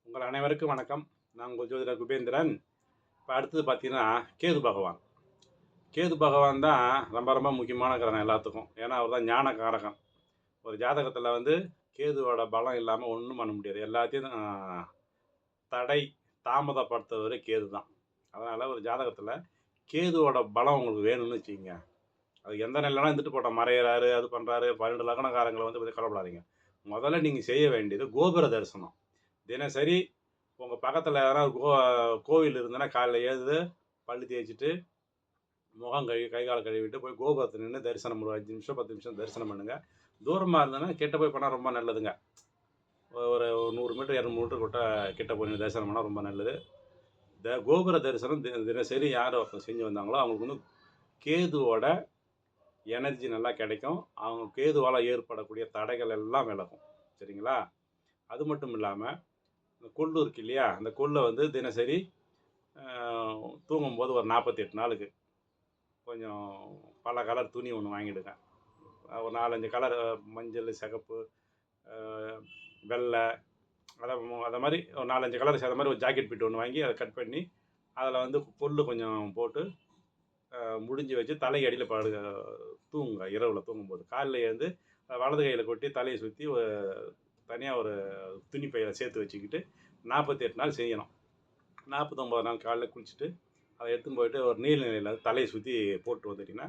உங்கள் அனைவருக்கும் வணக்கம். நான் உங்கள் ஜோதிடர் குபேந்திரன். இப்போ அடுத்தது பார்த்தீங்கன்னா, கேது பகவான். கேது பகவான் தான் ரொம்ப ரொம்ப முக்கியமான கிரகம் எல்லாத்துக்கும். ஏன்னா, அவர் தான் ஞான காரகன். ஒரு ஜாதகத்தில் வந்து கேதுவோட பலம் இல்லாமல் ஒன்றும் பண்ண முடியாது. எல்லாத்தையும் தடை, தாமதப்படுத்துறவர் கேது தான். அதனால் ஒரு ஜாதகத்தில் கேதுவோட பலம் உங்களுக்கு வேணும்னு வச்சுக்கோங்க. அது எந்த நிலைலாம் இருந்துட்டு போட்டோம். மறையிறாரு, அது பண்ணுறாரு, 12 லக்னக்காரங்களை வந்து பற்றி கவலைப்படாதீங்க. முதல்ல நீங்கள் செய்ய வேண்டியது கோபுர தரிசனம். தினசரி உங்கள் பக்கத்தில் யாராவது கோவில் இருந்ததுன்னா காலைல எழுந்து பல்லு தேய்ச்சிட்டு முகம் கை கால் கழுவிட்டு போய் கோபுரத்தில் நின்று தரிசனம் ஒரு 5 நிமிஷம் 10 நிமிஷம் தரிசனம் பண்ணுங்கள். தூரமாக இருந்ததுன்னா கிட்ட போய் பண்ணால் ரொம்ப நல்லதுங்க. ஒரு 100 மீட்டர் 200 மீட்டர் கிட்ட போய் நின்று தரிசனம் பண்ணால் ரொம்ப நல்லது. கோபுர தரிசனம் தினசரி யார் ஒருத்தர் செஞ்சு வந்தாங்களோ அவங்களுக்கு வந்து கேதுவோட எனர்ஜி நல்லா கிடைக்கும். அவங்க கேதுவால் ஏற்படக்கூடிய தடைகள் எல்லாம் விலகும். சரிங்களா? அது மட்டும் இல்லாமல் இந்த கொள்ளு இருக்கு இல்லையா, அந்த கொள்ளை வந்து தினசரி தூங்கும்போது ஒரு 48 நாளுக்கு கொஞ்சம் பல கலர் துணி ஒன்று வாங்கிடுங்க. ஒரு 4-5 கலர் மஞ்சள், சிகப்பு, வெள்ளை, அதை மாதிரி ஒரு 4-5 கலர் சேர்ந்த மாதிரி ஒரு ஜாக்கெட் பிட் ஒன்று வாங்கி அதை கட் பண்ணி அதில் வந்து கொள்ளு கொஞ்சம் போட்டு முடிஞ்சு வச்சு தலை அடியில் தூங்குங்க. இரவில் தூங்கும்போது காலையில் எழுந்து வலது கையில் கொட்டி தலையை சுற்றி தனியாக ஒரு துணி பையில் சேர்த்து வச்சுக்கிட்டு 48 நாள் செய்யணும். 49 நாள் காலைல குளிச்சுட்டு அதை எடுத்துன்னு போயிட்டு ஒரு நீர்நிலையில் தலையை சுற்றி போட்டு வந்துட்டிங்கன்னா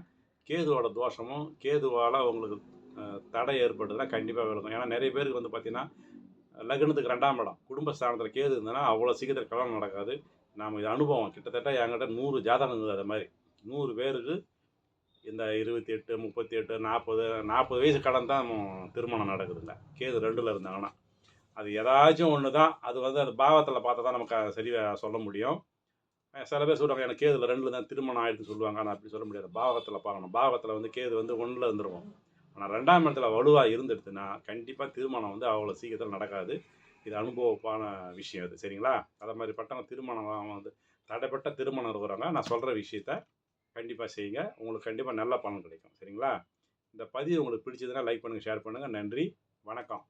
கேதுவோட தோஷமும் கேதுவால் உங்களுக்கு தடை ஏற்படுதுன்னா கண்டிப்பாக விலகும். ஏன்னா நிறைய பேருக்கு வந்து பார்த்திங்கன்னா லக்னத்துக்கு 2ஆம் இடம் குடும்பஸ்தானத்தில் கேது இருந்ததுன்னா அவ்வளோ சீக்கிரத்தில் கல்யாணம் நடக்காது. நாம் இது அனுபவம் கிட்டத்தட்ட என்கிட்ட 100 ஜாதகம் இருந்தது. அது மாதிரி 100 பேருக்கு இந்த 28, 38, 40 வயசு கடன் தான் திருமணம் நடக்குதுங்க. கேது 2ல் இருந்தாங்கன்னா அது ஏதாச்சும் ஒன்று தான். அது வந்து அந்த பாவத்தில் பார்த்தா தான் நமக்கு சரியாக சொல்ல முடியும். சில பேர் சொல்லுவாங்க எனக்கு கேதுல 2ல் தான் திருமணம் ஆயிடுதுன்னு சொல்லுவாங்க. ஆனால் அப்படி சொல்ல முடியாது. பாவத்தில் பார்க்கணும். பாவத்தில் வந்து கேது வந்து 1ல் இருந்துருவோம். ஆனால் 2ஆம் இடத்துல வலுவாக இருந்துடுதுன்னா கண்டிப்பாக திருமணம் வந்து அவ்வளோ சீக்கிரத்தில் நடக்காது. இது அனுபவமான விஷயம் இது. சரிங்களா? அதை மாதிரி பட்டவங்க திருமணம் வந்து தடைப்பட்ட திருமணம் இருக்கிறவங்க நான் சொல்கிற விஷயத்த கண்டிப்பாக செய்யுங்க. உங்களுக்கு கண்டிப்பாக நல்ல பலன் கிடைக்கும். சரிங்களா? இந்த பதிவு உங்களுக்கு பிடிச்சதுன்னா லைக் பண்ணுங்கள், ஷேர் பண்ணுங்கள். நன்றி, வணக்கம்.